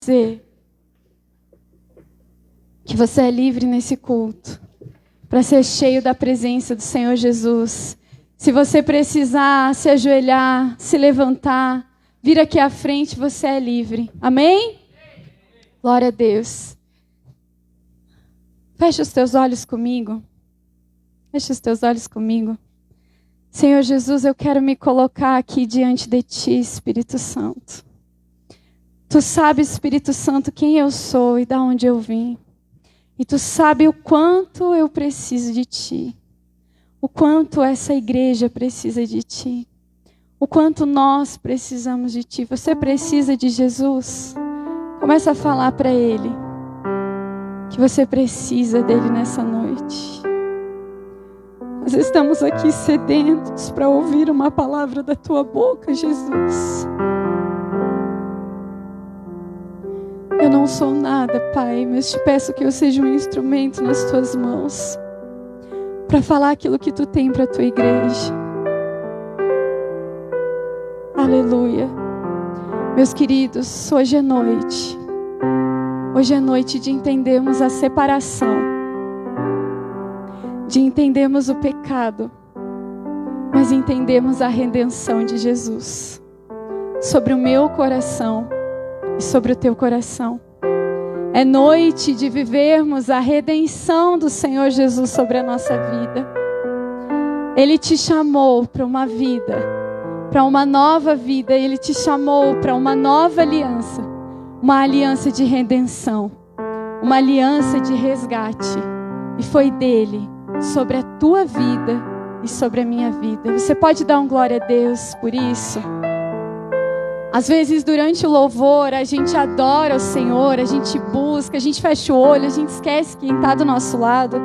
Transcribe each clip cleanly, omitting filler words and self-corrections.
dizer que você é livre nesse culto para ser cheio da presença do Senhor Jesus. Se você precisar se ajoelhar, se levantar, vir aqui à frente, você é livre. Amém? Glória a Deus. Fecha os teus olhos comigo. Fecha os teus olhos comigo. Senhor Jesus, eu quero me colocar aqui diante de Ti, Espírito Santo. Tu sabes, Espírito Santo, quem eu sou e de onde eu vim. E Tu sabe o quanto eu preciso de Ti. O quanto essa igreja precisa de Ti. O quanto nós precisamos de Ti. Você precisa de Jesus? Começa a falar para Ele que você precisa dele nessa noite. Nós estamos aqui sedentos para ouvir uma palavra da Tua boca, Jesus. Eu não sou nada, Pai, mas te peço que eu seja um instrumento nas Tuas mãos para falar aquilo que Tu tem para a Tua igreja. Aleluia. Meus queridos, hoje é noite. Hoje é noite de entendermos a separação, de entendermos o pecado, mas entendemos a redenção de Jesus sobre o meu coração e sobre o teu coração. É noite de vivermos a redenção do Senhor Jesus sobre a nossa vida. Ele te chamou para uma vida, para uma nova vida. Ele te chamou para uma nova aliança. Uma aliança de redenção. Uma aliança de resgate. E foi dele sobre a tua vida e sobre a minha vida. Você pode dar um glória a Deus por isso? Às vezes durante o louvor a gente adora o Senhor, a gente busca, a gente fecha o olho, a gente esquece quem está do nosso lado.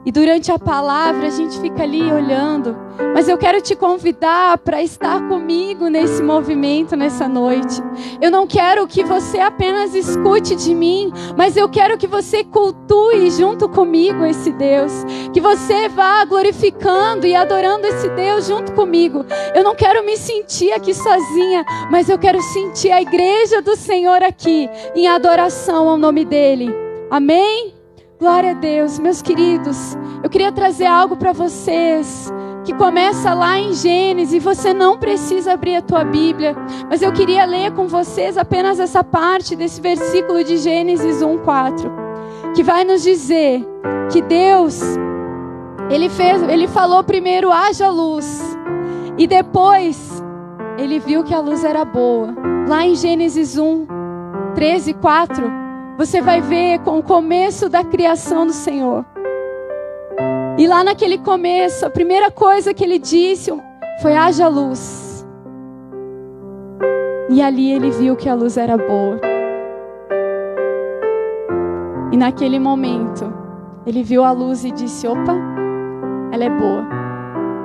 E durante a palavra a gente fica ali olhando. Mas eu quero te convidar para estar comigo nesse movimento, nessa noite. Eu não quero que você apenas escute de mim, mas eu quero que você cultue junto comigo esse Deus. Que você vá glorificando e adorando esse Deus junto comigo. Eu não quero me sentir aqui sozinha, mas eu quero sentir a igreja do Senhor aqui, em adoração ao nome dEle. Amém? Glória a Deus, meus queridos. Eu queria trazer algo para vocês que começa lá em Gênesis. E você não precisa abrir a tua Bíblia, mas eu queria ler com vocês apenas essa parte desse versículo de Gênesis 1:4, que vai nos dizer que Deus, Ele falou primeiro haja luz, e depois Ele viu que a luz era boa. Lá em Gênesis 1:13-4, você vai ver com o começo da criação do Senhor. E lá naquele começo, a primeira coisa que Ele disse foi haja luz. E ali Ele viu que a luz era boa. E naquele momento, Ele viu a luz e disse, opa, ela é boa.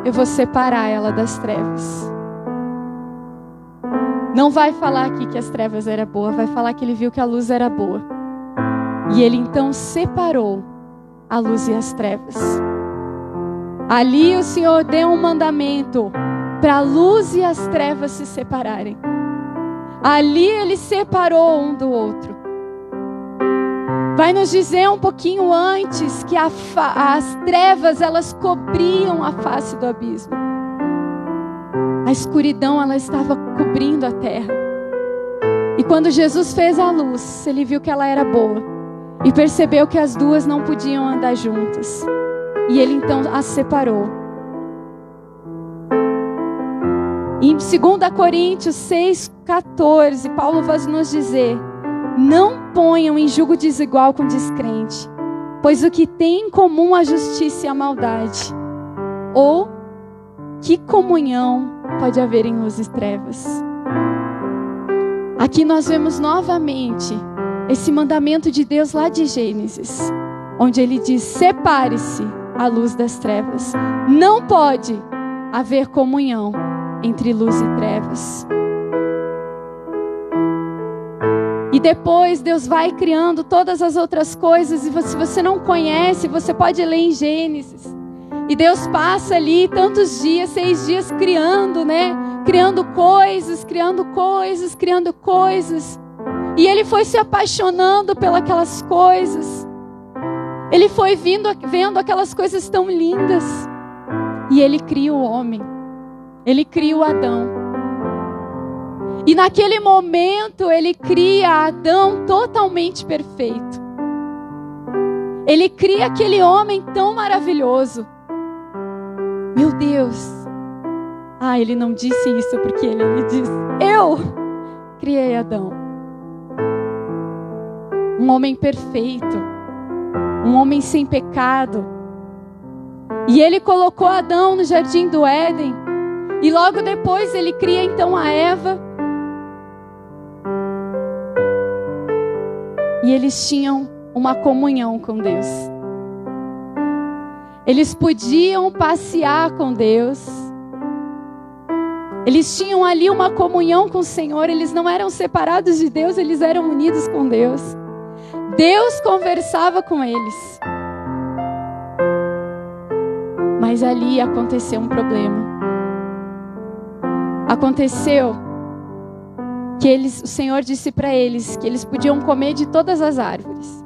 Eu vou separar ela das trevas. Não vai falar aqui que as trevas eram boas, vai falar que Ele viu que a luz era boa. E Ele então separou a luz e as trevas. Ali o Senhor deu um mandamento para a luz e as trevas se separarem. Ali Ele separou um do outro. Vai nos dizer um pouquinho antes que as trevas, elas cobriam a face do abismo. A escuridão, ela estava cobrindo a terra. E quando Jesus fez a luz, Ele viu que ela era boa. E percebeu que as duas não podiam andar juntas. E Ele então as separou. Em 2 Coríntios 6:14, Paulo vai nos dizer: não ponham em julgo desigual com descrente, pois o que tem em comum a justiça e a maldade. Ou que comunhão pode haver em luz e trevas? Aqui nós vemos novamente esse mandamento de Deus lá de Gênesis, onde Ele diz, separe-se a luz das trevas. Não pode haver comunhão entre luz e trevas. E depois Deus vai criando todas as outras coisas, e se você não conhece, você pode ler em Gênesis. E Deus passa ali tantos dias, 6 dias criando, né? Criando coisas, criando coisas, criando coisas. E ele foi se apaixonando pelas coisas. Ele foi vendo aquelas coisas tão lindas. E ele cria o homem. Ele cria o Adão. E naquele momento ele cria Adão totalmente perfeito. Ele cria aquele homem tão maravilhoso. Meu Deus. Ele não disse isso porque ele disse: eu criei Adão. Um homem perfeito. Um homem sem pecado. E ele colocou Adão no jardim do Éden. E logo depois ele cria então a Eva. E eles tinham uma comunhão com Deus. Eles podiam passear com Deus. Eles tinham ali uma comunhão com o Senhor. Eles não eram separados de Deus, eles eram unidos com Deus. Deus conversava com eles. Mas ali aconteceu um problema. Aconteceu que o Senhor disse para eles que eles podiam comer de todas as árvores.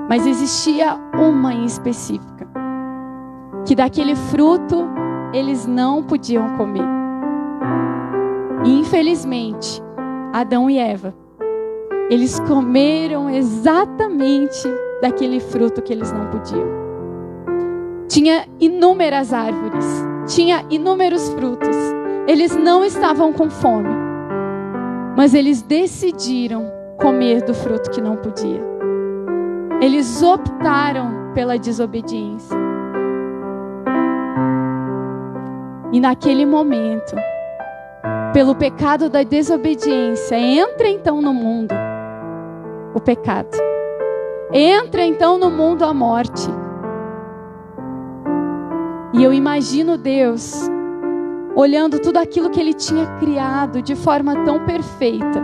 Mas existia uma em específica, que daquele fruto eles não podiam comer. E infelizmente, Adão e Eva, eles comeram exatamente daquele fruto que eles não podiam. Tinha inúmeras árvores, tinha inúmeros frutos. Eles não estavam com fome, mas eles decidiram comer do fruto que não podia. Eles optaram pela desobediência. E naquele momento, pelo pecado da desobediência, entra então no mundo o pecado. Entra então no mundo a morte. E eu imagino Deus olhando tudo aquilo que Ele tinha criado de forma tão perfeita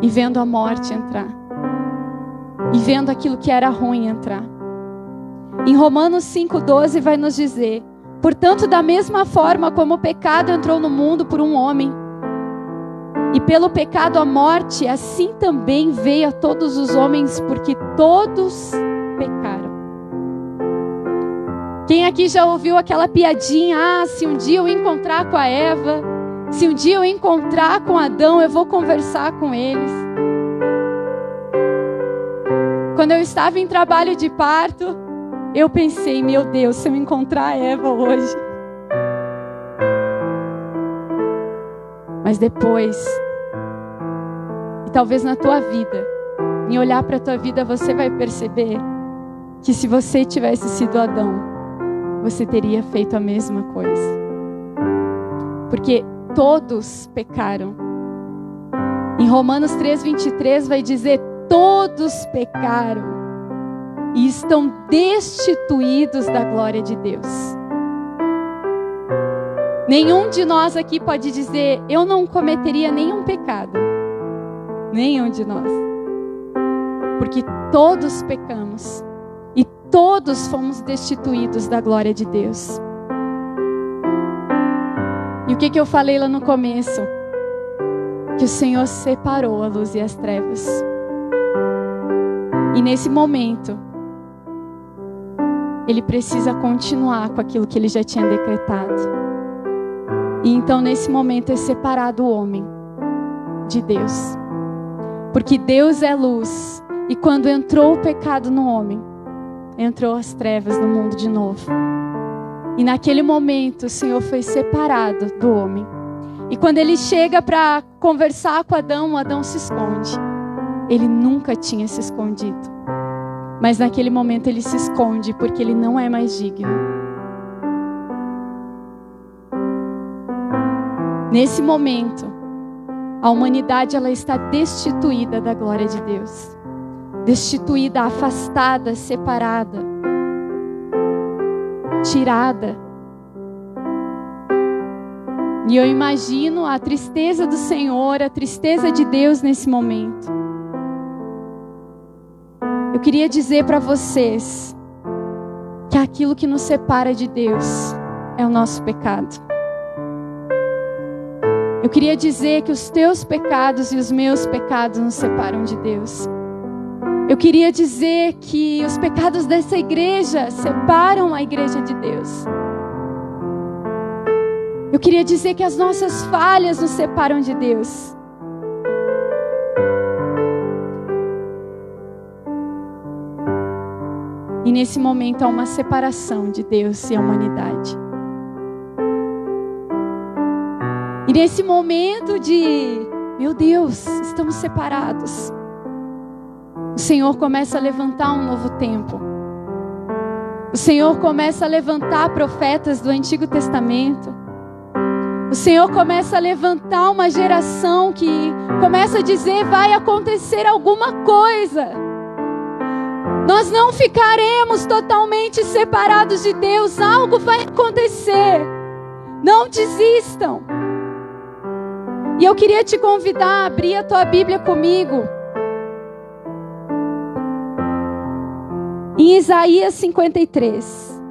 e vendo a morte entrar. E vendo aquilo que era ruim entrar. Em Romanos 5,12 vai nos dizer: portanto, da mesma forma como o pecado entrou no mundo por um homem, e pelo pecado a morte, assim também veio a todos os homens, porque todos pecaram. Quem aqui já ouviu aquela piadinha: se um dia eu encontrar com a Eva, se um dia eu encontrar com Adão, eu vou conversar com eles. Quando eu estava em trabalho de parto, eu pensei: meu Deus, se eu encontrar a Eva hoje. Mas depois, e talvez na tua vida, em olhar para a tua vida, você vai perceber que se você tivesse sido Adão, você teria feito a mesma coisa. Porque todos pecaram. Em Romanos 3,23 vai dizer: todos pecaram e estão destituídos da glória de Deus. Nenhum de nós aqui pode dizer: eu não cometeria nenhum pecado. Nenhum de nós. Porque todos pecamos e todos fomos destituídos da glória de Deus. E o que eu falei lá no começo? Que o Senhor separou a luz e as trevas. E nesse momento, Ele precisa continuar com aquilo que Ele já tinha decretado. E então nesse momento é separado o homem de Deus. Porque Deus é luz. E quando entrou o pecado no homem, entrou as trevas no mundo de novo. E naquele momento o Senhor foi separado do homem. E quando Ele chega para conversar com Adão, Adão se esconde. Ele nunca tinha se escondido. Mas naquele momento ele se esconde porque ele não é mais digno. Nesse momento, a humanidade ela está destituída da glória de Deus. Destituída, afastada, separada, tirada. E eu imagino a tristeza do Senhor, a tristeza de Deus nesse momento. Eu queria dizer para vocês que aquilo que nos separa de Deus é o nosso pecado. Eu queria dizer que os teus pecados e os meus pecados nos separam de Deus. Eu queria dizer que os pecados dessa igreja separam a igreja de Deus. Eu queria dizer que as nossas falhas nos separam de Deus. E nesse momento há uma separação de Deus e a humanidade. E nesse momento de, meu Deus, estamos separados, o Senhor começa a levantar um novo tempo. O Senhor começa a levantar profetas do Antigo Testamento. O Senhor começa a levantar uma geração que começa a dizer, vai acontecer alguma coisa. Nós não ficaremos totalmente separados de Deus. Algo vai acontecer. Não desistam. E eu queria te convidar a abrir a tua Bíblia comigo. Em Isaías 53.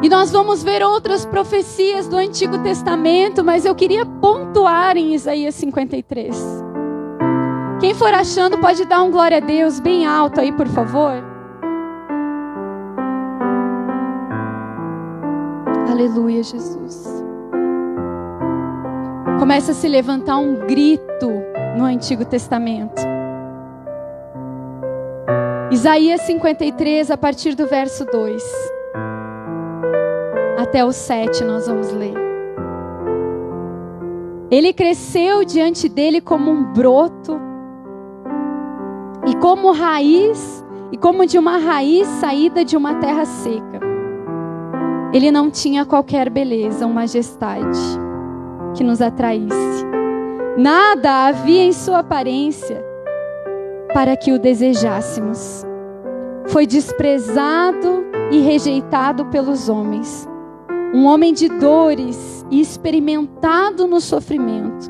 E nós vamos ver outras profecias do Antigo Testamento, mas eu queria pontuar em Isaías 53. Quem for achando pode dar um glória a Deus bem alto aí, por favor. Aleluia, Jesus. Começa a se levantar um grito no Antigo Testamento. Isaías 53, a partir do verso 2. Até o 7 nós vamos ler. Ele cresceu diante dele como um broto, e como raiz, e como de uma raiz saída de uma terra seca. Ele não tinha qualquer beleza ou majestade que nos atraísse. Nada havia em sua aparência para que o desejássemos. Foi desprezado e rejeitado pelos homens. Um homem de dores e experimentado no sofrimento.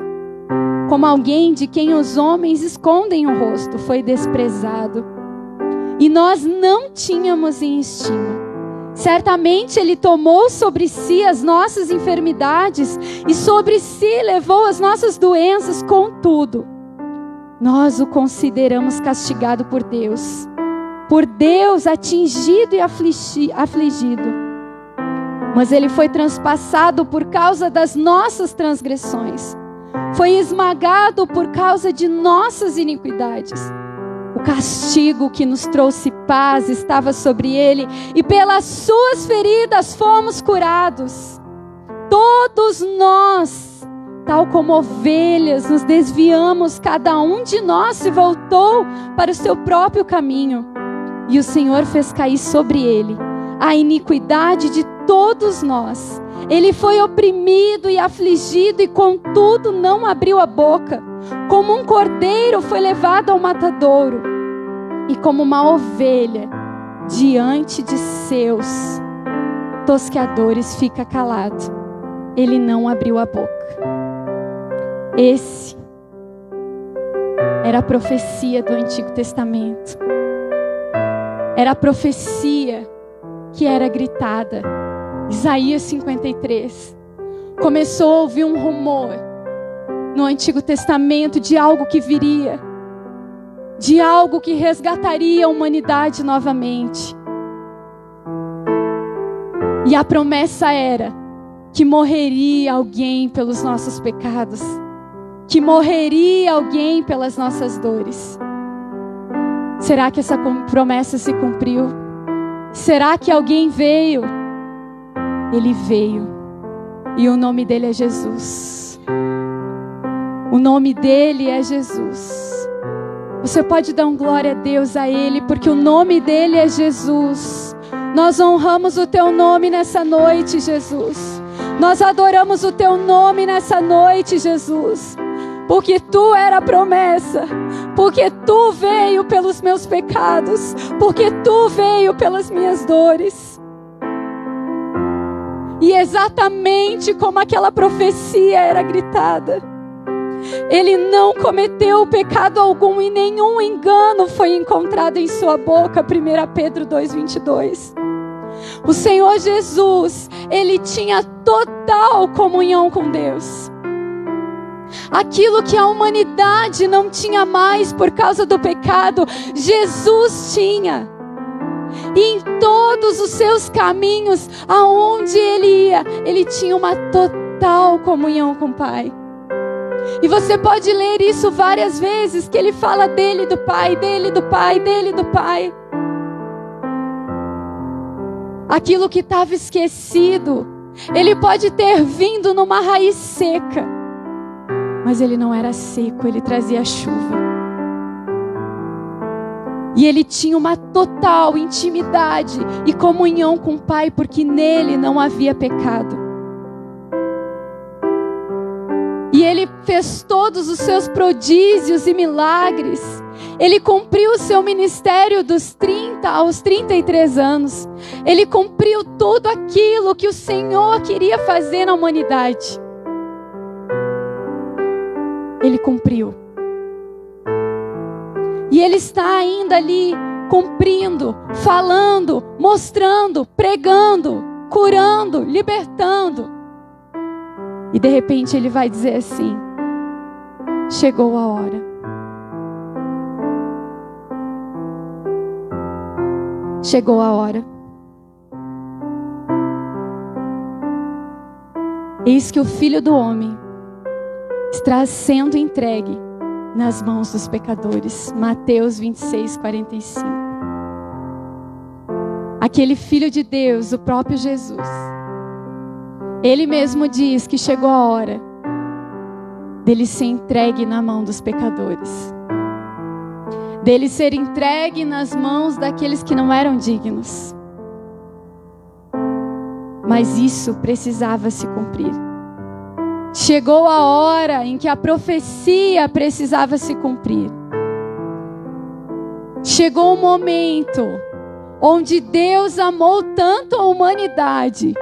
Como alguém de quem os homens escondem o rosto, foi desprezado. E nós não tínhamos em estima. Certamente Ele tomou sobre si as nossas enfermidades e sobre si levou as nossas doenças. Contudo, nós o consideramos castigado por Deus atingido e afligido. Mas Ele foi transpassado por causa das nossas transgressões, foi esmagado por causa de nossas iniquidades. O castigo que nos trouxe paz estava sobre Ele, e pelas suas feridas fomos curados. Todos nós, tal como ovelhas, nos desviamos, cada um de nós se voltou para o seu próprio caminho. E o Senhor fez cair sobre Ele a iniquidade de todos nós. Ele foi oprimido e afligido, e contudo não abriu a boca. Como um cordeiro foi levado ao matadouro, e como uma ovelha diante de seus tosqueadores fica calado. Ele não abriu a boca. Esse era a profecia do Antigo Testamento. Era a profecia que era gritada. Isaías 53. Começou a ouvir um rumor no Antigo Testamento de algo que viria, de algo que resgataria a humanidade novamente. E a promessa era que morreria alguém pelos nossos pecados, que morreria alguém pelas nossas dores. Será que essa promessa se cumpriu? Será que alguém veio? Ele veio, e o nome dele é Jesus. O nome dele é Jesus. Você pode dar um glória a Deus a Ele, porque o nome dele é Jesus. Nós honramos o teu nome nessa noite, Jesus. Nós adoramos o teu nome nessa noite, Jesus. Porque tu era a promessa, porque tu veio pelos meus pecados, porque tu veio pelas minhas dores. E exatamente como aquela profecia era gritada, Ele não cometeu pecado algum e nenhum engano foi encontrado em sua boca. 1 Pedro 2:22. O Senhor Jesus, Ele tinha total comunhão com Deus. Aquilo que a humanidade não tinha mais por causa do pecado, Jesus tinha. E em todos os seus caminhos, aonde Ele ia, Ele tinha uma total comunhão com o Pai. E você pode ler isso várias vezes, que Ele fala dele, do Pai, dele, do Pai, dele, do Pai. Aquilo que estava esquecido, Ele pode ter vindo numa raiz seca, mas Ele não era seco, Ele trazia chuva. E Ele tinha uma total intimidade e comunhão com o Pai, porque nele não havia pecado. E Ele fez todos os seus prodígios e milagres. Ele cumpriu o seu ministério dos 30 aos 33 anos. Ele cumpriu tudo aquilo que o Senhor queria fazer na humanidade. Ele cumpriu. E Ele está ainda ali, cumprindo, falando, mostrando, pregando, curando, libertando. E de repente Ele vai dizer assim: chegou a hora. Chegou a hora. Eis que o Filho do Homem está sendo entregue nas mãos dos pecadores. Mateus 26:45. Aquele Filho de Deus, o próprio Jesus, Ele mesmo diz que chegou a hora dele ser entregue na mão dos pecadores, dele ser entregue nas mãos daqueles que não eram dignos. Mas isso precisava se cumprir. Chegou a hora em que a profecia precisava se cumprir. Chegou o momento onde Deus amou tanto a humanidade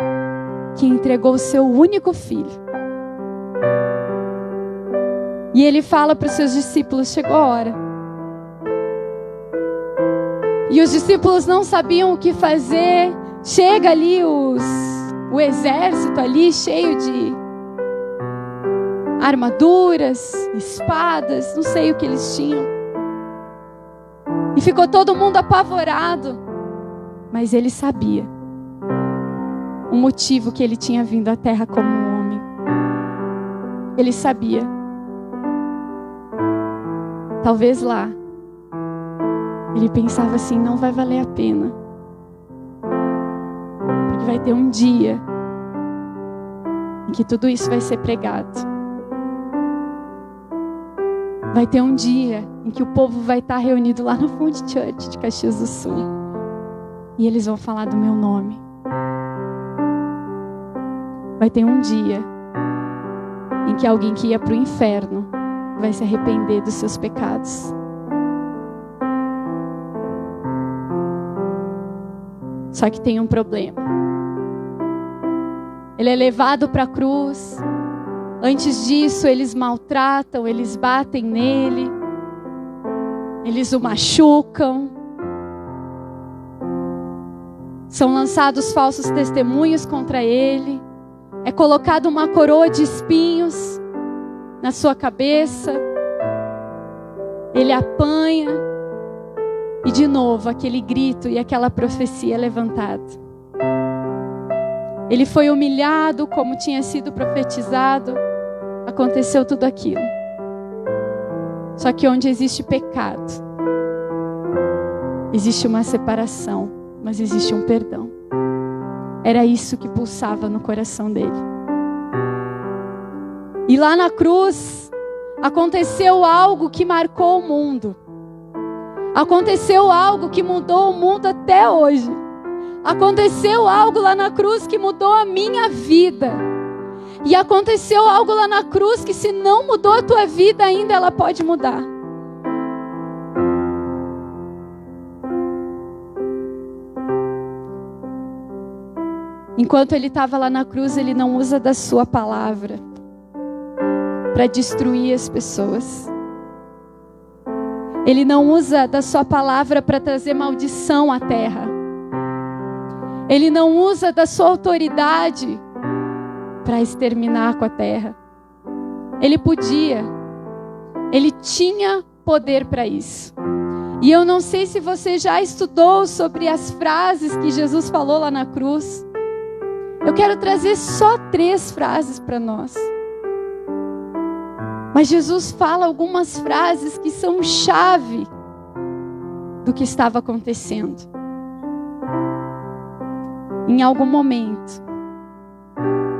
que entregou o seu único filho. E Ele fala para os seus discípulos: chegou a hora. E os discípulos não sabiam o que fazer. Chega ali o exército ali cheio de armaduras, espadas, não sei o que eles tinham. E ficou todo mundo apavorado. Mas Ele sabia o motivo que Ele tinha vindo à terra como um homem. Ele sabia. Talvez lá Ele pensava assim: não vai valer a pena, porque vai ter um dia em que tudo isso vai ser pregado. Vai ter um dia em que o povo vai estar reunido lá no Fonte Church de Caxias do Sul, e eles vão falar do meu nome. Vai ter um dia em que alguém que ia para o inferno vai se arrepender dos seus pecados. Só que tem um problema. Ele é levado para a cruz. Antes disso, eles maltratam, eles batem nele, eles o machucam. São lançados falsos testemunhos contra ele. É colocada uma coroa de espinhos na sua cabeça. Ele apanha. E de novo aquele grito e aquela profecia é levantada. Ele foi humilhado como tinha sido profetizado. Aconteceu tudo aquilo. Só que onde existe pecado, existe uma separação, mas existe um perdão. Era isso que pulsava no coração dele. E lá na cruz, aconteceu algo que marcou o mundo. Aconteceu algo que mudou o mundo até hoje. Aconteceu algo lá na cruz que mudou a minha vida. E aconteceu algo lá na cruz que, se não mudou a tua vida ainda, ela pode mudar. Enquanto ele estava lá na cruz, ele não usa da sua palavra. para destruir as pessoas. Ele não usa da sua palavra para trazer maldição à terra. Ele não usa da sua autoridade para exterminar com a terra. Ele podia. Ele tinha poder para isso. E eu não sei se você já estudou sobre as frases que Jesus falou lá na cruz. Eu quero trazer só 3 frases para nós. Mas Jesus fala algumas frases que são chave do que estava acontecendo. Em algum momento,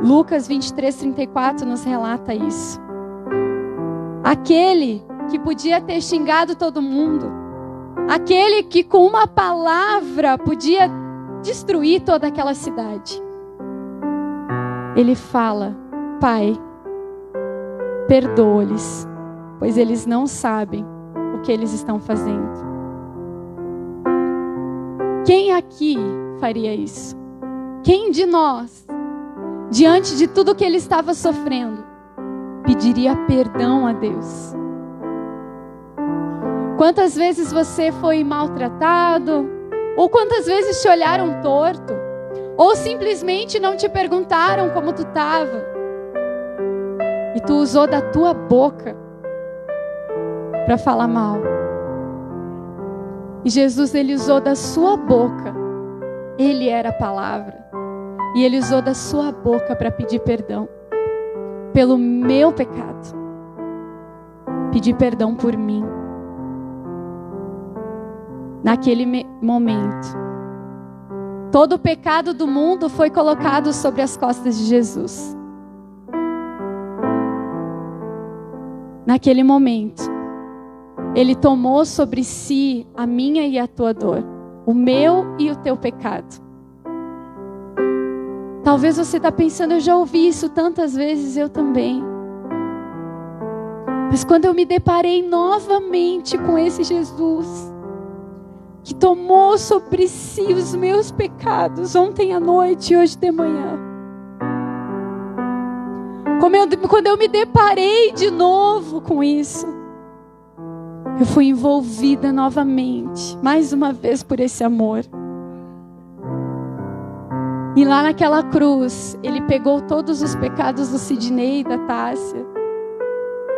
Lucas 23:34 nos relata isso. Aquele que podia ter xingado todo mundo, aquele que com uma palavra podia destruir toda aquela cidade, ele fala: Pai, perdoa-lhes, pois eles não sabem o que eles estão fazendo. Quem aqui faria isso? Quem de nós, diante de tudo que ele estava sofrendo, pediria perdão a Deus? Quantas vezes você foi maltratado? Ou quantas vezes te olharam torto? Ou simplesmente não te perguntaram como tu estava? E tu usou da tua boca para falar mal. E Jesus, ele usou da sua boca. Ele era a palavra. E ele usou da sua boca para pedir perdão pelo meu pecado. Pedir perdão por mim. Naquele momento, todo o pecado do mundo foi colocado sobre as costas de Jesus. Naquele momento, ele tomou sobre si a minha e a tua dor, o meu e o teu pecado. Talvez você está pensando: eu já ouvi isso tantas vezes, eu também. Mas quando eu me deparei novamente com esse Jesus, que tomou sobre si os meus pecados ontem à noite e hoje de manhã, quando eu me deparei de novo com isso, eu fui envolvida novamente, mais uma vez, por esse amor. E lá naquela cruz, ele pegou todos os pecados do Sidney, da Tássia,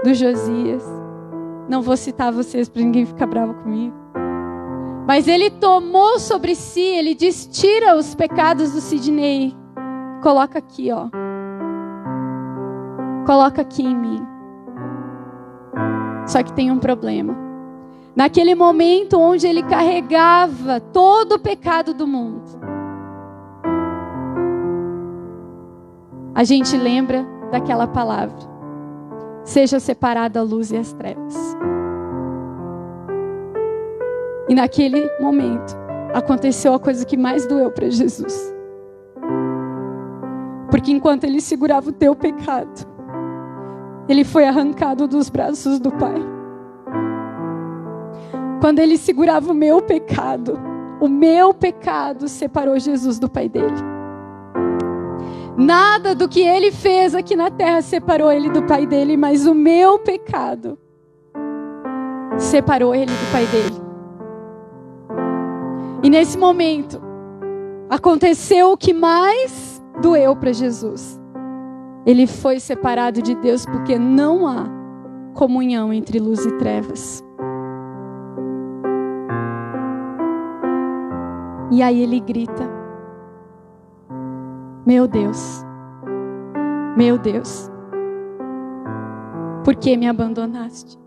do Josias. Não vou citar vocês para ninguém ficar bravo comigo. Mas ele tomou sobre si, ele diz: tira os pecados do Sidney. Coloca aqui, ó. Coloca aqui em mim. Só que tem um problema. Naquele momento onde ele carregava todo o pecado do mundo, a gente lembra daquela palavra: seja separada a luz e as trevas. E naquele momento aconteceu a coisa que mais doeu para Jesus. Porque enquanto ele segurava o teu pecado, ele foi arrancado dos braços do Pai. Quando ele segurava o meu pecado separou Jesus do Pai dele. Nada do que ele fez aqui na terra separou ele do Pai dele, mas o meu pecado separou ele do Pai dele. E nesse momento aconteceu o que mais doeu para Jesus. Ele foi separado de Deus, porque não há comunhão entre luz e trevas. E aí ele grita: meu Deus, por que me abandonaste?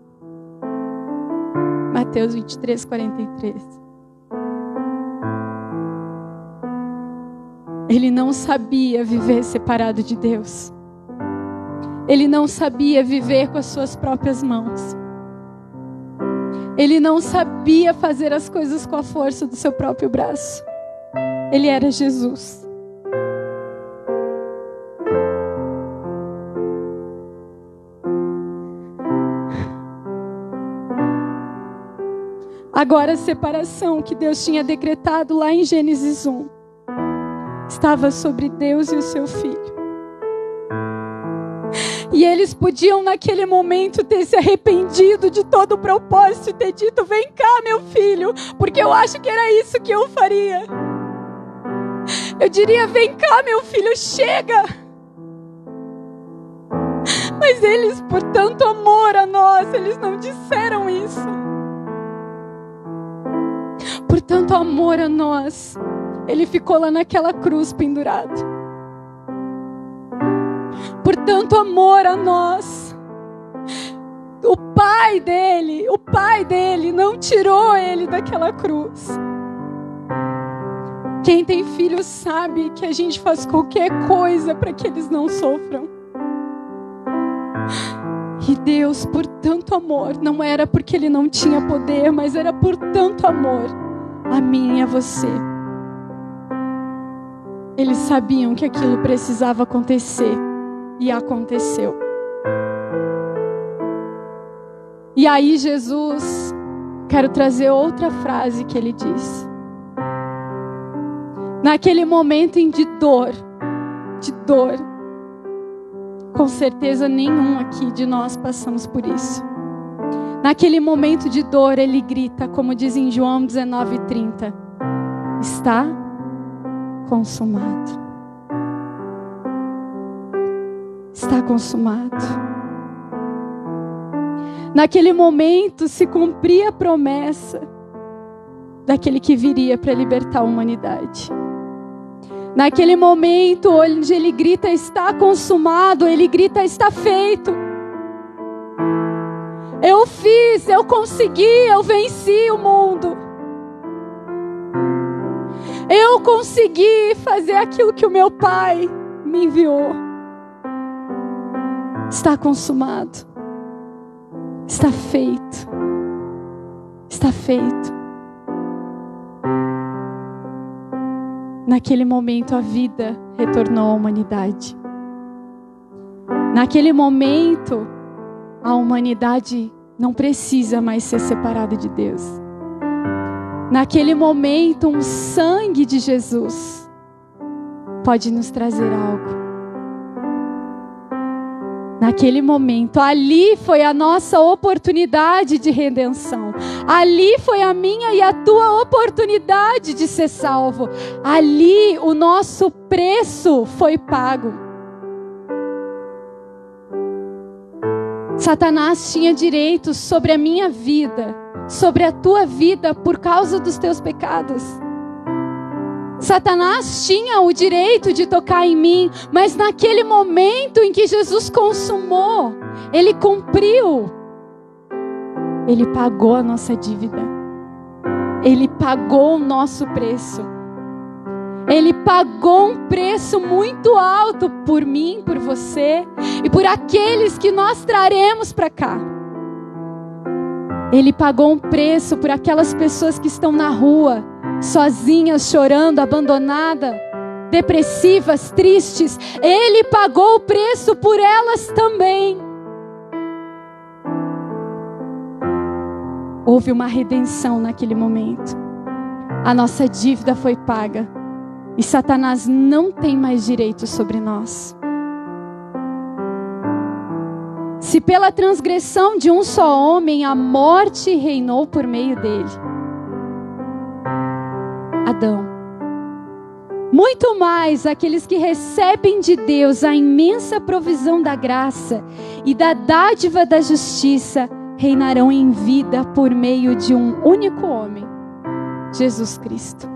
Mateus 23:43. Ele não sabia viver separado de Deus. Ele não sabia viver com as suas próprias mãos. Ele não sabia fazer as coisas com a força do seu próprio braço. Ele era Jesus. Agora a separação que Deus tinha decretado lá em Gênesis 1 estava sobre Deus e o seu filho. E eles podiam naquele momento ter se arrependido de todo o propósito e ter dito: vem cá, meu filho, porque eu acho que era isso que eu faria. Eu diria: vem cá, meu filho, chega. Mas eles, por tanto amor a nós, eles não disseram isso. Por tanto amor a nós, ele ficou lá naquela cruz pendurado. Por tanto amor a nós, o pai dele não tirou ele daquela cruz. Quem tem filhos sabe que a gente faz qualquer coisa para que eles não sofram. E Deus, por tanto amor, não era porque ele não tinha poder, mas era por tanto amor a mim e a você. Eles sabiam que aquilo precisava acontecer. E aconteceu. E aí Jesus, quero trazer outra frase que ele disse. Naquele momento de dor, com certeza nenhum aqui de nós passamos por isso. Naquele momento de dor, ele grita, como diz em João 19:30, está consumado. Está consumado. Naquele momento se cumpria a promessa daquele que viria para libertar a humanidade. Naquele momento onde ele grita está consumado, ele grita está feito. Eu fiz, eu consegui, eu venci o mundo. Eu consegui fazer aquilo que o meu Pai me enviou. Está consumado. Está feito. Está feito. Naquele momento a vida retornou à humanidade. Naquele momento a humanidade não precisa mais ser separada de Deus. Naquele momento o sangue de Jesus pode nos trazer algo. Naquele momento, ali foi a nossa oportunidade de redenção. Ali foi a minha e a tua oportunidade de ser salvo. Ali o nosso preço foi pago. Satanás tinha direitos sobre a minha vida, sobre a tua vida por causa dos teus pecados. Satanás tinha o direito de tocar em mim, mas naquele momento em que Jesus consumou, ele cumpriu. Ele pagou a nossa dívida. Ele pagou o nosso preço. Ele pagou um preço muito alto por mim, por você e por aqueles que nós traremos para cá. Ele pagou um preço por aquelas pessoas que estão na rua, sozinhas, chorando, abandonadas, depressivas, tristes. Ele pagou o preço por elas também. Houve uma redenção naquele momento. A nossa dívida foi paga. E Satanás não tem mais direito sobre nós. Se pela transgressão de um só homem a morte reinou por meio dele, Adão, muito mais aqueles que recebem de Deus a imensa provisão da graça e da dádiva da justiça reinarão em vida por meio de um único homem, Jesus Cristo.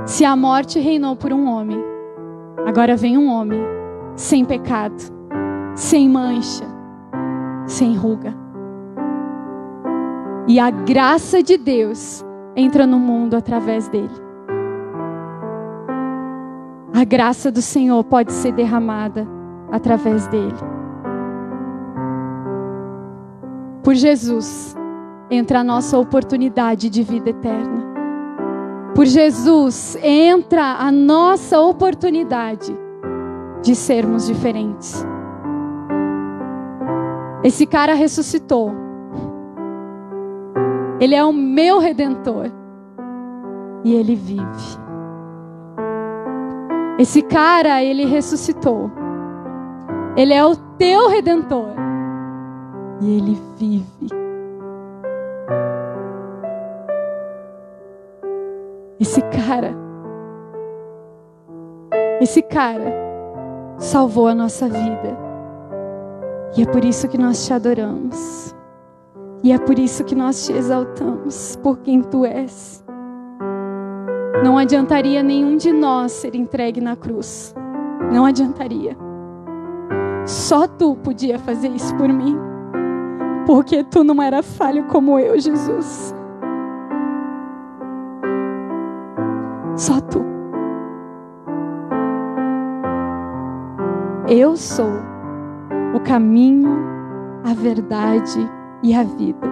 Se a morte reinou por um homem, agora vem um homem sem pecado, sem mancha, sem ruga. E a graça de Deus entra no mundo através dele. A graça do Senhor pode ser derramada através dele. Por Jesus entra a nossa oportunidade de vida eterna. Por Jesus entra a nossa oportunidade de sermos diferentes. Esse cara ressuscitou. Ele é o meu Redentor. E Ele vive. Esse cara, ele ressuscitou. Ele é o teu Redentor. E ele vive. Esse cara salvou a nossa vida. E é por isso que nós te adoramos. E é por isso que nós te exaltamos, por quem tu és. Não adiantaria nenhum de nós ser entregue na cruz. Não adiantaria. Só tu podia fazer isso por mim. Porque tu não era falho como eu, Jesus. Só tu. Eu sou o caminho, a verdade e a vida.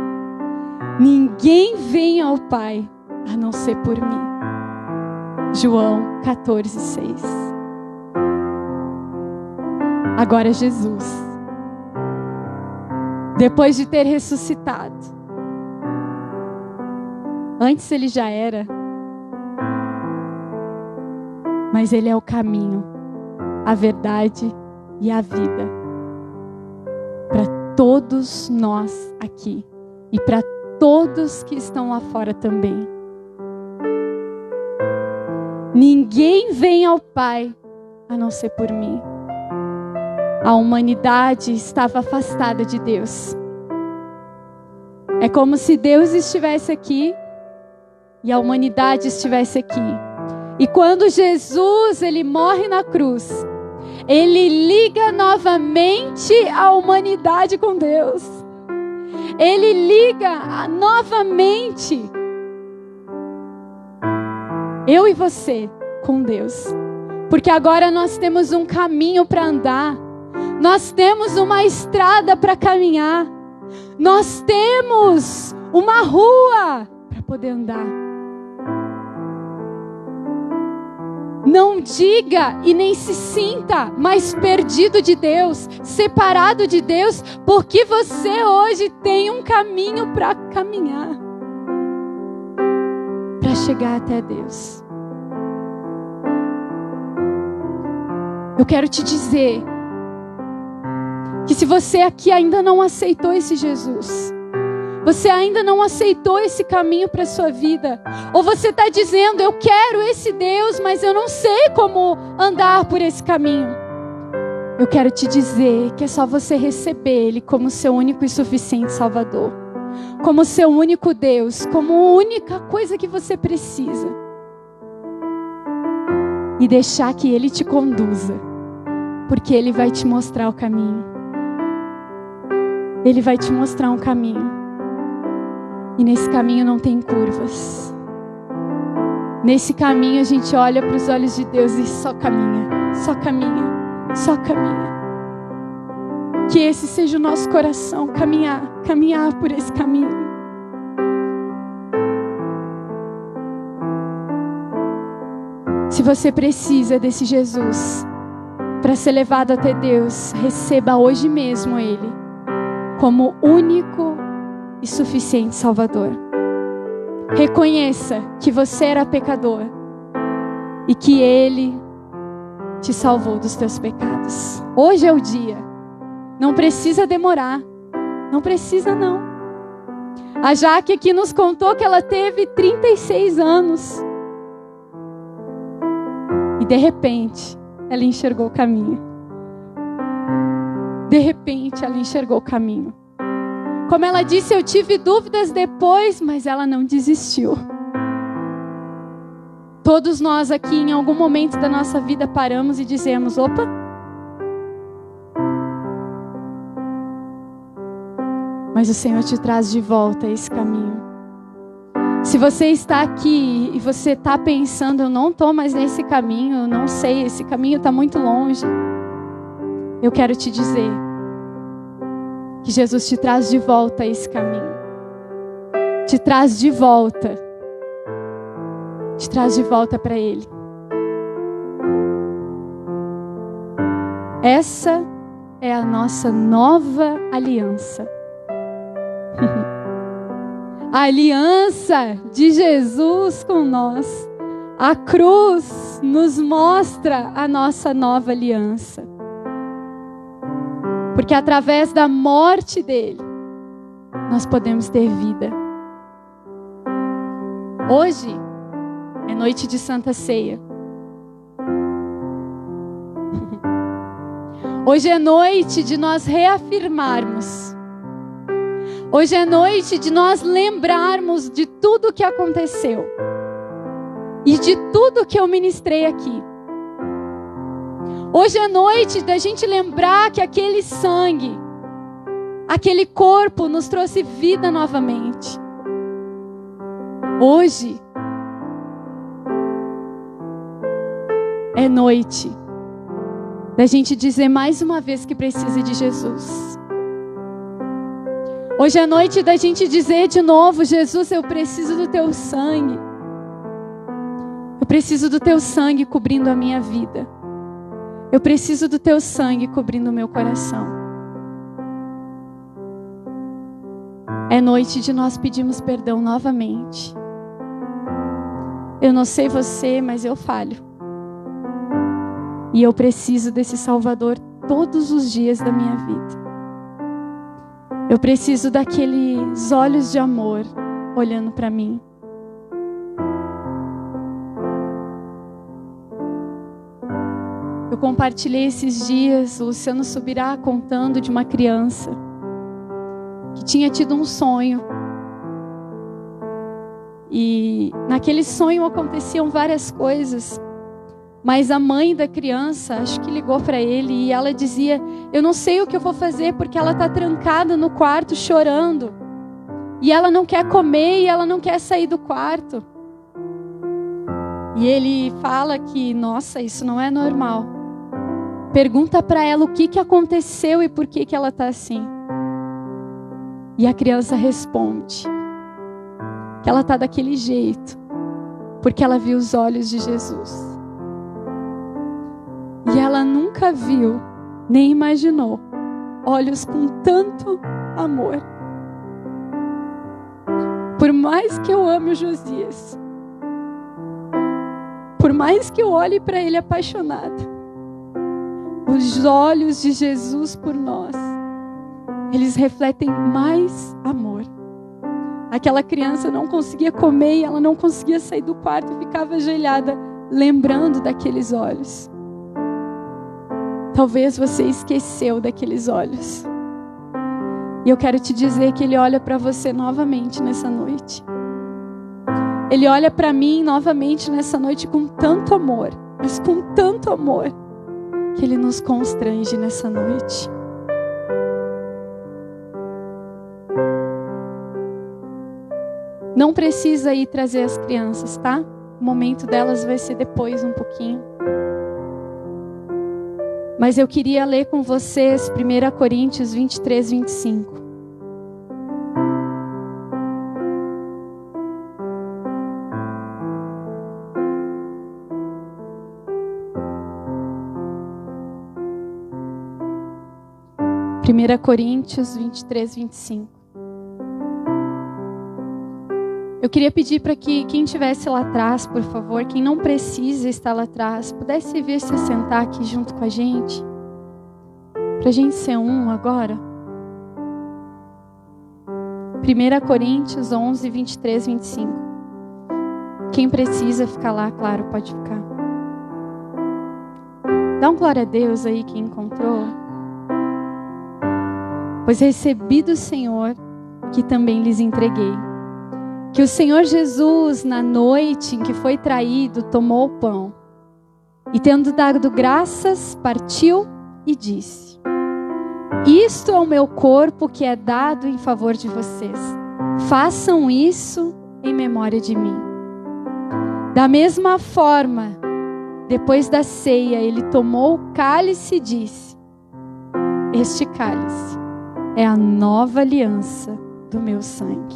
Ninguém vem ao Pai a não ser por mim. João 14:6. Agora Jesus, depois de ter ressuscitado, antes ele já era, mas ele é o caminho, a verdade e a vida para todos nós aqui e para todos que estão lá fora também. Ninguém vem ao Pai a não ser por mim. A humanidade estava afastada de Deus. É como se Deus estivesse aqui e a humanidade estivesse aqui. E quando Jesus, ele morre na cruz, ele liga novamente a humanidade com Deus. Ele liga novamente eu e você com Deus. Porque agora nós temos um caminho para andar. Nós temos uma estrada para caminhar. Nós temos uma rua para poder andar. Não diga e nem se sinta mais perdido de Deus, separado de Deus, porque você hoje tem um caminho para caminhar, para chegar até Deus. Eu quero te dizer que se você aqui ainda não aceitou esse Jesus, você ainda não aceitou esse caminho para a sua vida, ou você está dizendo, eu quero esse Deus, mas eu não sei como andar por esse caminho. Eu quero te dizer que é só você receber Ele como seu único e suficiente Salvador, como seu único Deus, como a única coisa que você precisa, e deixar que Ele te conduza, porque Ele vai te mostrar o caminho. Ele vai te mostrar um caminho. E nesse caminho não tem curvas. Nesse caminho a gente olha para os olhos de Deus e só caminha, só caminha, só caminha. Que esse seja o nosso coração, caminhar por esse caminho. Se você precisa desse Jesus para ser levado até Deus, receba hoje mesmo Ele como único e suficiente Salvador. Reconheça que você era pecador e que Ele te salvou dos teus pecados. Hoje é o dia. Não precisa demorar. Não precisa não. A Jaque aqui nos contou que ela teve 36 anos. E de repente, ela enxergou o caminho. De repente, ela enxergou o caminho. Como ela disse, eu tive dúvidas depois, mas ela não desistiu. Todos nós aqui, em algum momento da nossa vida, paramos e dizemos, opa, mas o Senhor te traz de volta a esse caminho. Se você está aqui e você está pensando, eu não estou mais nesse caminho, eu não sei, esse caminho está muito longe, eu quero te dizer que Jesus te traz de volta a esse caminho. Te traz de volta. Te traz de volta para Ele. Essa é a nossa nova aliança. A aliança de Jesus com nós. A cruz Jesus nos mostra a nossa nova aliança. Porque através da morte dele, nós podemos ter vida. Hoje é noite de Santa Ceia. Hoje é noite de nós reafirmarmos. Hoje é noite de nós lembrarmos de tudo que aconteceu. E de tudo que eu ministrei aqui. Hoje é noite da gente lembrar que aquele sangue, aquele corpo nos trouxe vida novamente. Hoje é noite da gente dizer mais uma vez que precisa de Jesus. Hoje é noite da gente dizer de novo: Jesus, eu preciso do teu sangue. Eu preciso do teu sangue cobrindo a minha vida. Eu preciso do teu sangue cobrindo o meu coração. É noite de nós pedirmos perdão novamente. Eu não sei você, mas eu falho. E eu preciso desse Salvador todos os dias da minha vida. Eu preciso daqueles olhos de amor olhando para mim. Eu compartilhei esses dias, o Luciano Subirá contando de uma criança que tinha tido um sonho. E naquele sonho aconteciam várias coisas. Mas a mãe da criança, acho que ligou para ele e ela dizia: eu não sei o que eu vou fazer porque ela está trancada no quarto chorando. E ela não quer comer e ela não quer sair do quarto. E ele fala que, nossa, isso não é normal. Pergunta para ela o que aconteceu e por que ela está assim. E a criança responde que ela está daquele jeito porque ela viu os olhos de Jesus. E ela nunca viu, nem imaginou, olhos com tanto amor. Por mais que eu ame o Josias, por mais que eu olhe para ele apaixonada, os olhos de Jesus por nós, eles refletem mais amor. Aquela criança não conseguia comer e ela não conseguia sair do quarto e ficava ajoelhada, lembrando daqueles olhos. Talvez você esqueceu daqueles olhos. E eu quero te dizer que Ele olha para você novamente nessa noite. Ele olha para mim novamente nessa noite com tanto amor, mas com tanto amor, que Ele nos constrange nessa noite. Não precisa ir trazer as crianças, tá? O momento delas vai ser depois um pouquinho. Mas eu queria ler com vocês 1 Coríntios 23, 25. Primeira Coríntios 23, 25. Eu queria pedir para que quem estivesse lá atrás, por favor, quem não precisa estar lá atrás, pudesse vir se sentar aqui junto com a gente. Para a gente ser um agora. 1 Coríntios 11, 23, 25. Quem precisa ficar lá, claro, pode ficar. Dá um glória a Deus aí quem encontrou. Pois recebi do Senhor que também lhes entreguei. Que o Senhor Jesus, na noite em que foi traído, tomou o pão. E tendo dado graças, partiu e disse: isto é o meu corpo que é dado em favor de vocês. Façam isso em memória de mim. Da mesma forma, depois da ceia, ele tomou o cálice e disse: este cálice é a nova aliança do meu sangue.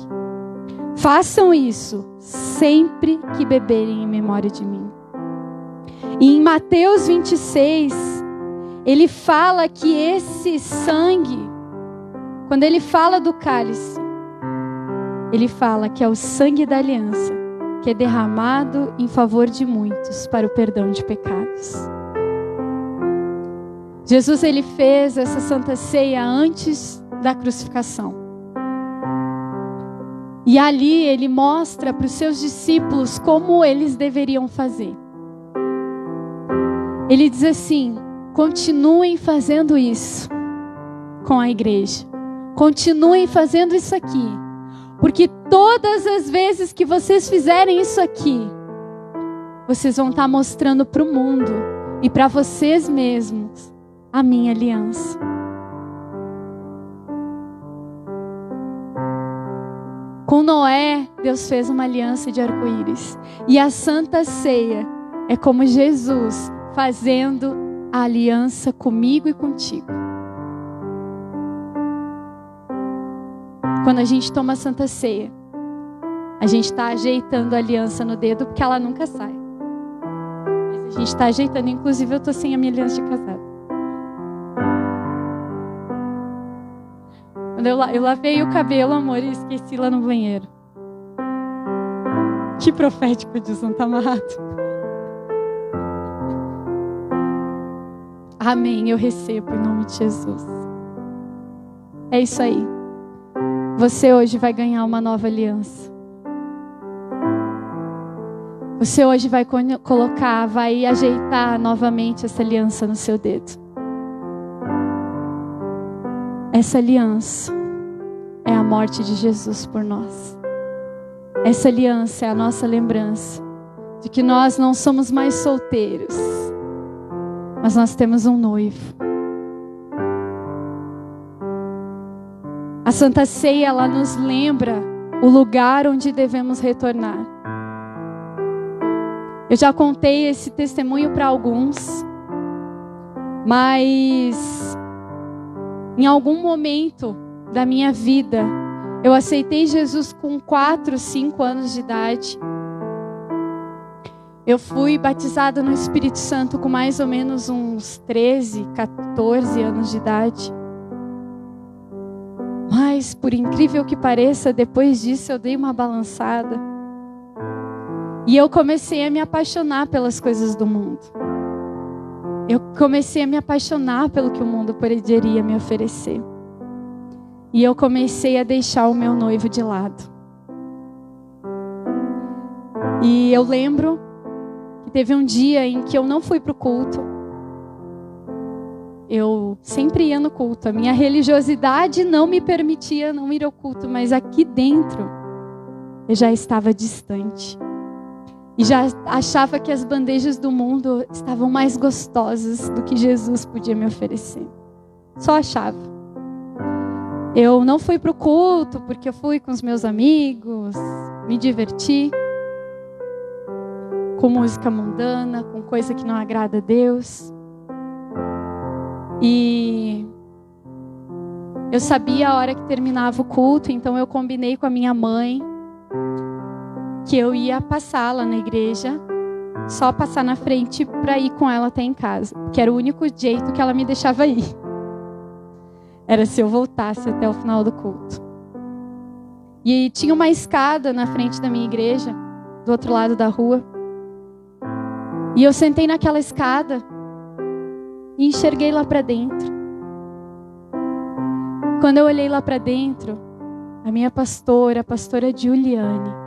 Façam isso sempre que beberem em memória de mim. E em Mateus 26, ele fala que esse sangue, quando ele fala do cálice, ele fala que é o sangue da aliança que é derramado em favor de muitos para o perdão de pecados. Jesus, ele fez essa Santa Ceia antes da crucificação. E ali ele mostra para os seus discípulos como eles deveriam fazer. Ele diz assim: continuem fazendo isso com a igreja. Continuem fazendo isso aqui. Porque todas as vezes que vocês fizerem isso aqui, vocês vão estar mostrando para o mundo e para vocês mesmos a minha aliança. Com Noé, Deus fez uma aliança de arco-íris. E a Santa Ceia é como Jesus fazendo a aliança comigo e contigo. Quando a gente toma a Santa Ceia, a gente está ajeitando a aliança no dedo porque ela nunca sai. Mas a gente está ajeitando, inclusive eu estou sem a minha aliança de casado. Quando eu lavei o cabelo, amor, e esqueci lá no banheiro. Que profético, Edson, tá amarrado. Amém, eu recebo em nome de Jesus. É isso aí. Você hoje vai ganhar uma nova aliança. Você hoje vai colocar, vai ajeitar novamente essa aliança no seu dedo. Essa aliança é a morte de Jesus por nós. Essa aliança é a nossa lembrança de que nós não somos mais solteiros, mas nós temos um noivo. A Santa Ceia, ela nos lembra o lugar onde devemos retornar. Eu já contei esse testemunho para alguns, mas em algum momento da minha vida, eu aceitei Jesus com 4, 5 anos de idade. Eu fui batizada no Espírito Santo com mais ou menos uns 13, 14 anos de idade. Mas, por incrível que pareça, depois disso eu dei uma balançada. E eu comecei a me apaixonar pelas coisas do mundo. Eu comecei a me apaixonar pelo que o mundo poderia me oferecer. E eu comecei a deixar o meu noivo de lado. E eu lembro que teve um dia em que eu não fui para o culto. Eu sempre ia no culto. A minha religiosidade não me permitia não ir ao culto. Mas aqui dentro, eu já estava distante. E já achava que as bandejas do mundo estavam mais gostosas do que Jesus podia me oferecer. Só achava. Eu não fui para o culto porque eu fui com os meus amigos, me diverti. Com música mundana, com coisa que não agrada a Deus. E eu sabia a hora que terminava o culto, então eu combinei com a minha mãe que eu ia passar lá na igreja, só passar na frente para ir com ela até em casa, que era o único jeito que ela me deixava ir. Era se eu voltasse até o final do culto. E tinha uma escada na frente da minha igreja, do outro lado da rua. E eu sentei naquela escada e enxerguei lá para dentro. Quando eu olhei lá para dentro, a minha pastora, a pastora Juliane,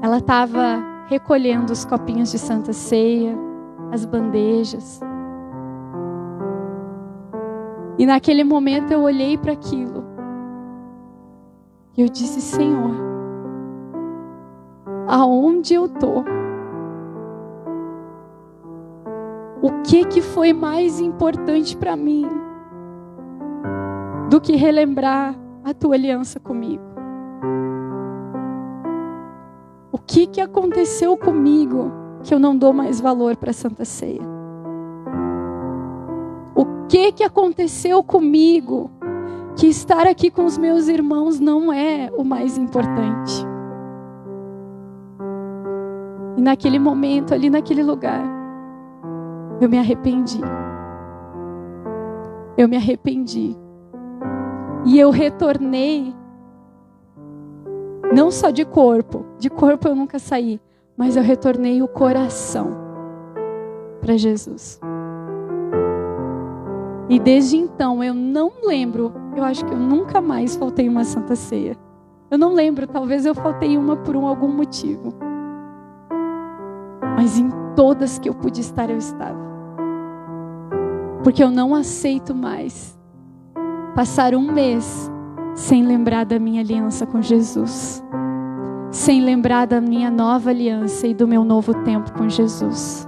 ela estava recolhendo os copinhos de Santa Ceia, as bandejas. E naquele momento eu olhei para aquilo. E eu disse: Senhor, aonde eu estou? O que foi mais importante para mim do que relembrar a tua aliança comigo? O que aconteceu comigo que eu não dou mais valor para a Santa Ceia? O que aconteceu comigo que estar aqui com os meus irmãos não é o mais importante? E naquele momento, ali naquele lugar, eu me arrependi. Eu me arrependi. E eu retornei Não só de corpo eu nunca saí, mas eu retornei o coração para Jesus. E desde então eu não lembro, eu acho que eu nunca mais faltei uma Santa Ceia. Eu não lembro, talvez eu faltei uma por algum motivo. Mas em todas que eu pude estar, eu estava. Porque eu não aceito mais passar um mês sem lembrar da minha aliança com Jesus. Sem lembrar da minha nova aliança e do meu novo tempo com Jesus.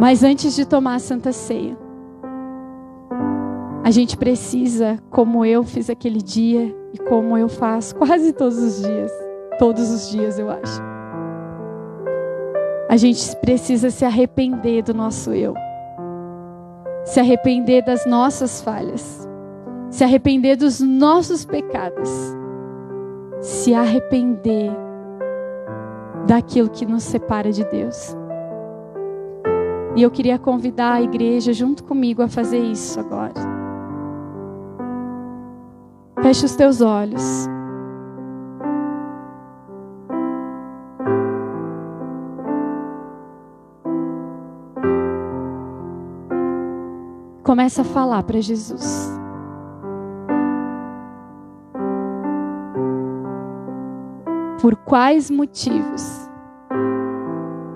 Mas antes de tomar a Santa Ceia, a gente precisa, como eu fiz aquele dia e como eu faço quase todos os dias eu acho. A gente precisa se arrepender do nosso eu. Se arrepender das nossas falhas. Se arrepender dos nossos pecados. Se arrepender daquilo que nos separa de Deus. E eu queria convidar a igreja junto comigo a fazer isso agora. Feche os teus olhos. Começa a falar para Jesus. Por quais motivos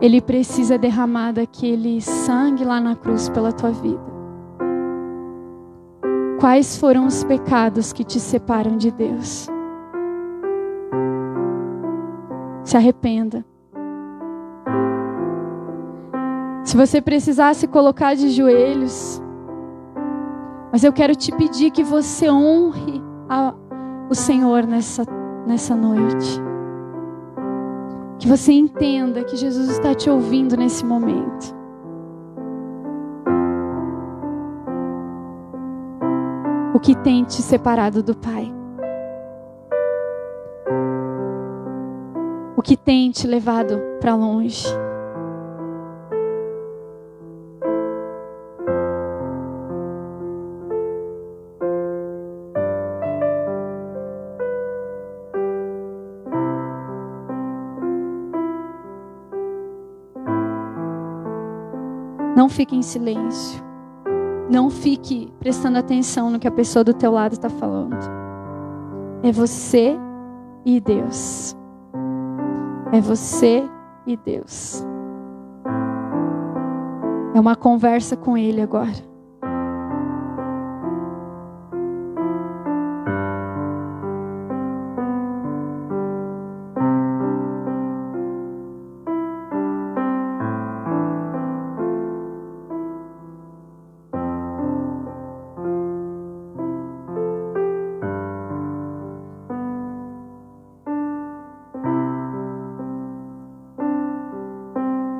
Ele precisa derramar daquele sangue lá na cruz pela tua vida? Quais foram os pecados que te separam de Deus? Se arrependa. Se você precisar se colocar de joelhos, mas eu quero te pedir que você honre o Senhor nessa noite. Que você entenda que Jesus está te ouvindo nesse momento. O que tem te separado do Pai? O que tem te levado para longe? Não fique em silêncio. Não fique prestando atenção no que a pessoa do teu lado está falando. É você e Deus. É você e Deus. É uma conversa com Ele agora.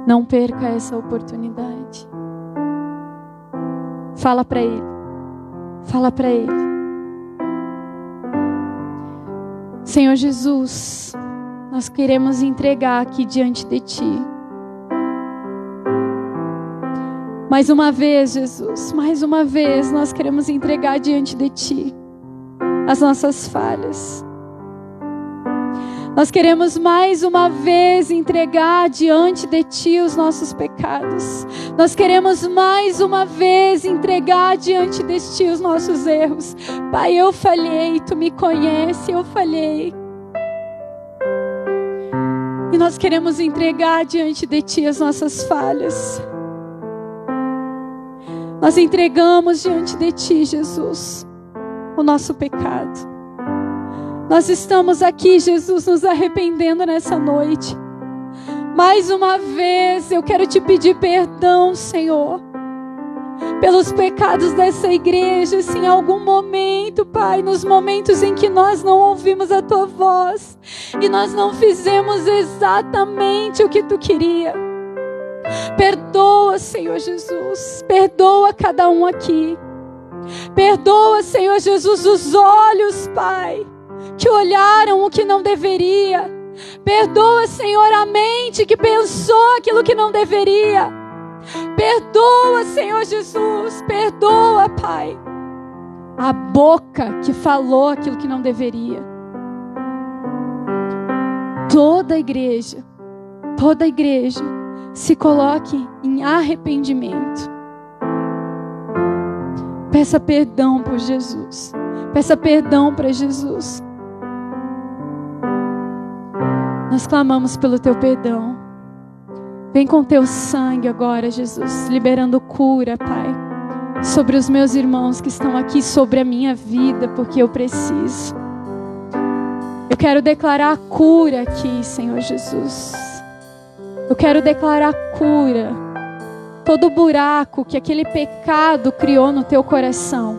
Não perca essa oportunidade. Fala para Ele. Fala para Ele. Senhor Jesus, nós queremos entregar aqui diante de Ti. Mais uma vez, Jesus, mais uma vez nós queremos entregar diante de Ti as nossas falhas. Nós queremos mais uma vez entregar diante de Ti os nossos pecados. Nós queremos mais uma vez entregar diante de Ti os nossos erros. Pai, eu falhei, Tu me conhece, eu falhei. E nós queremos entregar diante de Ti as nossas falhas. Nós entregamos diante de Ti, Jesus, o nosso pecado. Nós estamos aqui, Jesus, nos arrependendo nessa noite. Mais uma vez, eu quero Te pedir perdão, Senhor, pelos pecados dessa igreja. Se em algum momento, Pai, nos momentos em que nós não ouvimos a Tua voz e nós não fizemos exatamente o que Tu queria. Perdoa, Senhor Jesus. Perdoa cada um aqui. Perdoa, Senhor Jesus, os olhos, Pai, que olharam o que não deveria. Perdoa, Senhor, a mente que pensou aquilo que não deveria. Perdoa, Senhor Jesus. Perdoa, Pai, a boca que falou aquilo que não deveria. toda a igreja se coloque em arrependimento. Peça perdão por Jesus. Peça perdão para Jesus. Nós clamamos pelo teu perdão. Vem com teu sangue agora, Jesus, liberando cura, Pai, sobre os meus irmãos que estão aqui, sobre a minha vida, porque eu preciso. Eu quero declarar cura aqui, Senhor Jesus. Eu quero declarar cura. Todo buraco que aquele pecado criou no teu coração,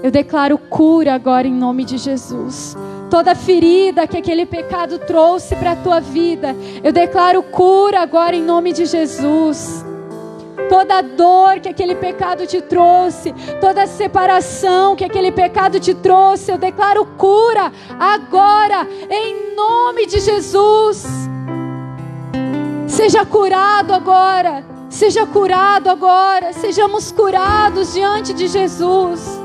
eu declaro cura agora em nome de Jesus. Toda ferida que aquele pecado trouxe para a tua vida, eu declaro cura agora em nome de Jesus. Toda dor que aquele pecado te trouxe, toda separação que aquele pecado te trouxe, eu declaro cura agora em nome de Jesus. Seja curado agora, seja curado agora, sejamos curados diante de Jesus.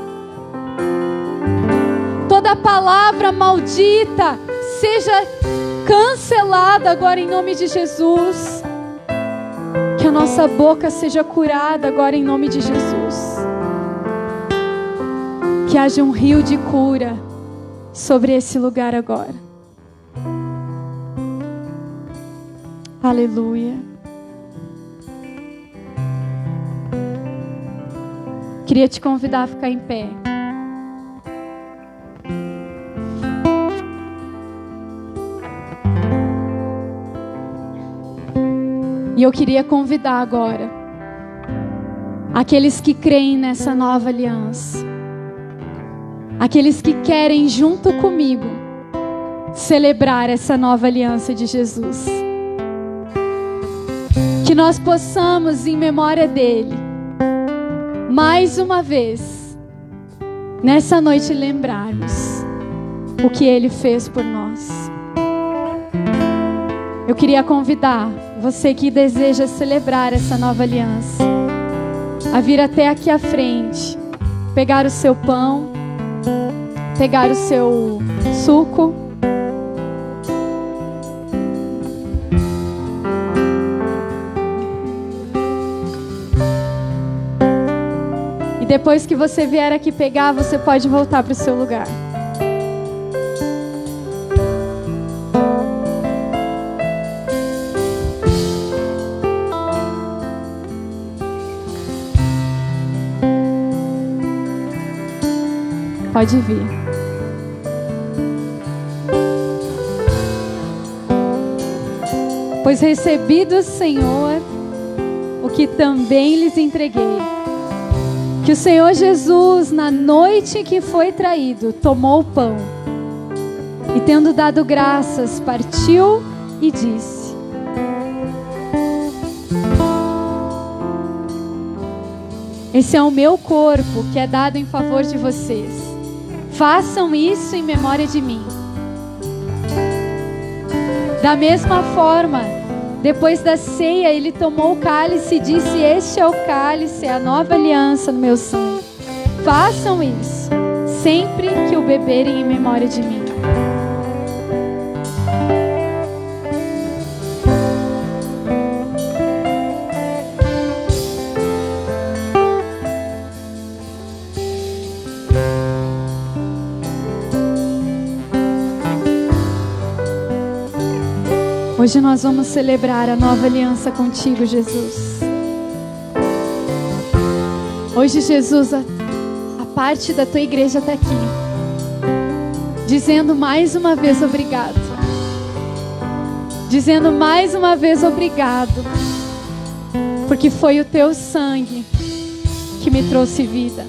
Toda palavra maldita seja cancelada agora em nome de Jesus. Que a nossa boca seja curada agora em nome de Jesus. Que haja um rio de cura sobre esse lugar agora. Aleluia. Queria te convidar a ficar em pé. E eu queria convidar agora aqueles que creem nessa nova aliança, aqueles que querem junto comigo celebrar essa nova aliança de Jesus, que nós possamos, em memória dele, mais uma vez nessa noite lembrarmos o que ele fez por nós. Eu queria convidar você que deseja celebrar essa nova aliança a vir até aqui à frente, pegar o seu pão, pegar o seu suco, e depois que você vier aqui pegar, você pode voltar para o seu lugar. Pode vir. Pois recebi do Senhor o que também lhes entreguei. Que o Senhor Jesus, na noite que foi traído, tomou o pão e, tendo dado graças, partiu e disse: esse é o meu corpo que é dado em favor de vocês. Façam isso em memória de mim. Da mesma forma, depois da ceia, ele tomou o cálice e disse: este é o cálice, é a nova aliança no meu sangue. Façam isso sempre que o beberem em memória de mim. Hoje nós vamos celebrar a nova aliança contigo, Jesus. Hoje, Jesus, a parte da tua igreja está aqui, dizendo mais uma vez obrigado. Dizendo mais uma vez obrigado, porque foi o teu sangue que me trouxe vida.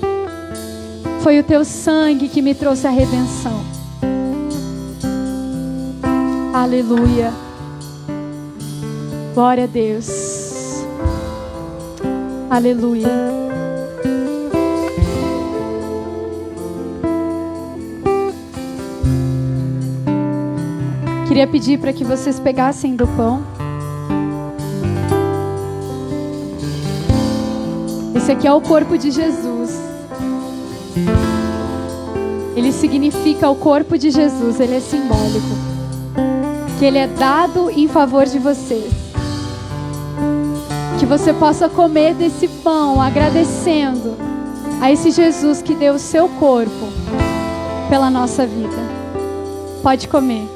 Foi o teu sangue que me trouxe a redenção. Aleluia. Glória a Deus. Aleluia. Queria pedir para que vocês pegassem do pão. Esse aqui é o corpo de Jesus. Ele significa o corpo de Jesus, ele é simbólico. que ele é dado em favor de vocês. Que você possa comer desse pão agradecendo a esse Jesus que deu o seu corpo pela nossa vida. Pode comer.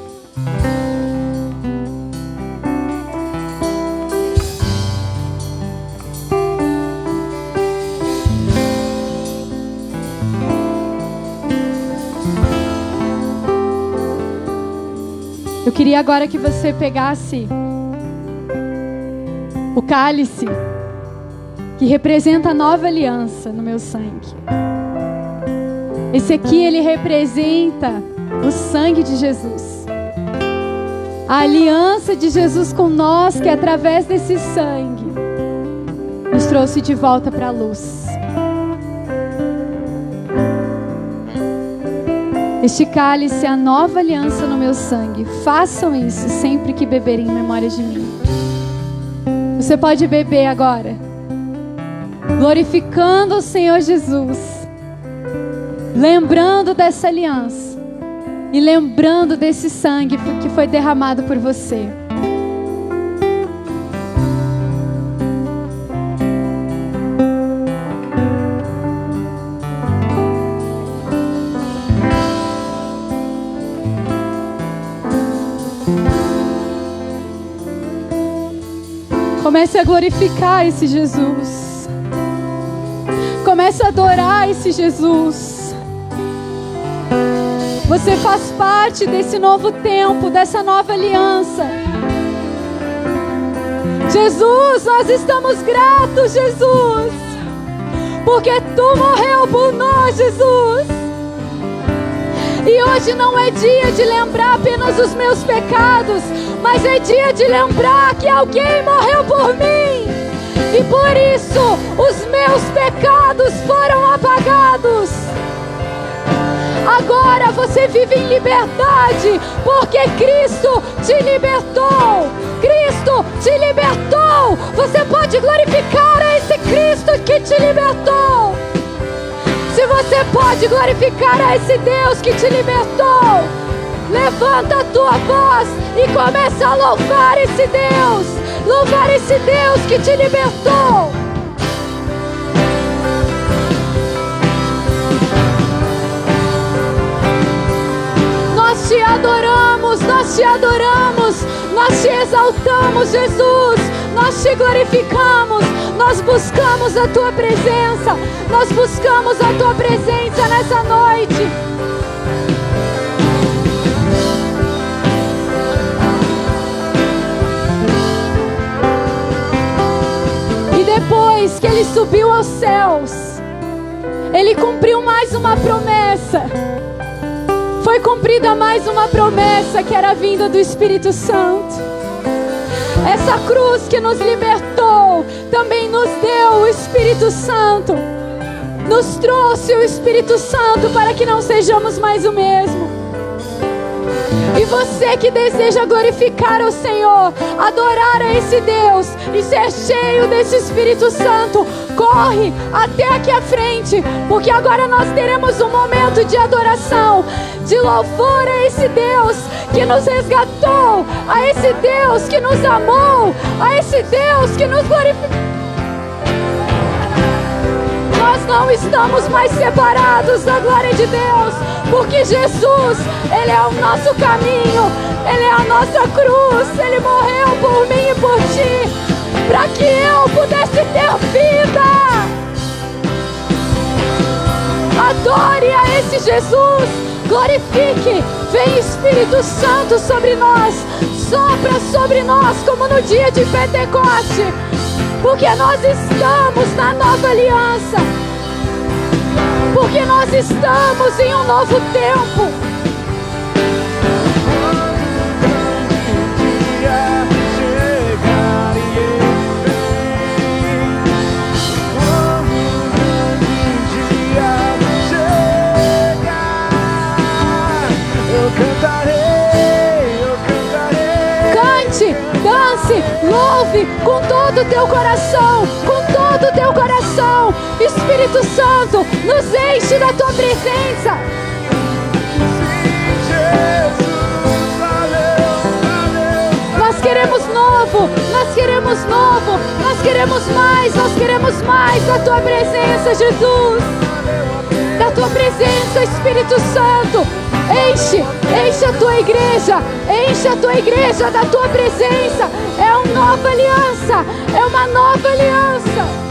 Eu queria agora que você pegasse o cálice que representa a nova aliança no meu sangue. Esse aqui, ele representa o sangue de Jesus. A aliança de Jesus com nós, que através desse sangue nos trouxe de volta para a luz. Este cálice é a nova aliança no meu sangue. Façam isso sempre que beberem em memória de mim. Você pode beber agora, glorificando o Senhor Jesus, lembrando dessa aliança e lembrando desse sangue que foi derramado por você. Comece a glorificar esse Jesus. Comece a adorar esse Jesus. Você faz parte desse novo tempo, dessa nova aliança. Jesus, nós estamos gratos, Jesus, porque Tu morreu por nós, Jesus. E hoje não é dia de lembrar apenas os meus pecados, mas é dia de lembrar que alguém morreu por mim. E por isso os meus pecados foram apagados. Agora você vive em liberdade, porque Cristo te libertou. Cristo te libertou. Você pode glorificar a esse Cristo que te libertou. Se você pode glorificar a esse Deus que te libertou, levanta a tua voz e começa a louvar esse Deus. Louvar esse Deus que te libertou. Nós te adoramos, nós te adoramos, nós te exaltamos, Jesus. Nós te glorificamos, nós buscamos a Tua presença, nós buscamos a Tua presença nessa noite. E depois que Ele subiu aos céus, Ele cumpriu mais uma promessa. Foi cumprida mais uma promessa, que era a vinda do Espírito Santo. Essa cruz que nos libertou também nos deu o Espírito Santo. Nos trouxe o Espírito Santo para que não sejamos mais o mesmo. E você que deseja glorificar o Senhor, adorar a esse Deus e ser cheio desse Espírito Santo, corre até aqui à frente, porque agora nós teremos um momento de adoração, de louvor a esse Deus que nos resgatou, a esse Deus que nos amou, a esse Deus que nos glorificou. Nós não estamos mais separados da glória de Deus, porque Jesus, Ele é o nosso caminho, Ele é a nossa cruz, Ele morreu por mim e por ti, para que eu pudesse ter vida. Adore a esse Jesus, glorifique, vem Espírito Santo sobre nós, sopra sobre nós como no dia de Pentecoste, porque nós estamos na nova aliança, porque nós estamos em um novo tempo. Cante, dance, louve com todo o teu coração, com todo o teu coração. Espírito Santo, nos enche da tua presença. Jesus, valeu, valeu. queremos novo, nós queremos novo, nós queremos mais da tua presença, Jesus. Da tua presença, Espírito Santo. Enche a tua igreja da tua presença. É uma nova aliança, é uma nova aliança.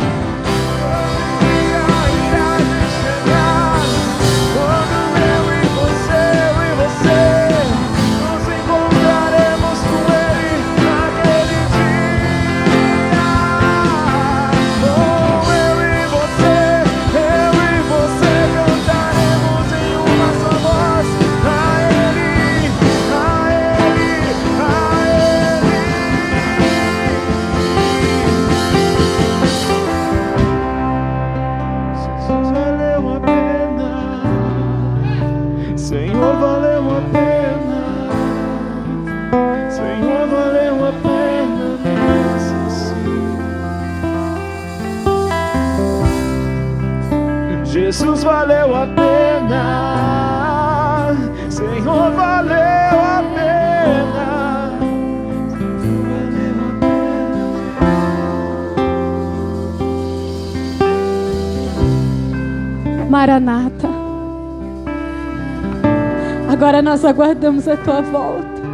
Jesus, valeu a pena. Senhor, valeu a pena. Maranata. Agora nós aguardamos a tua volta.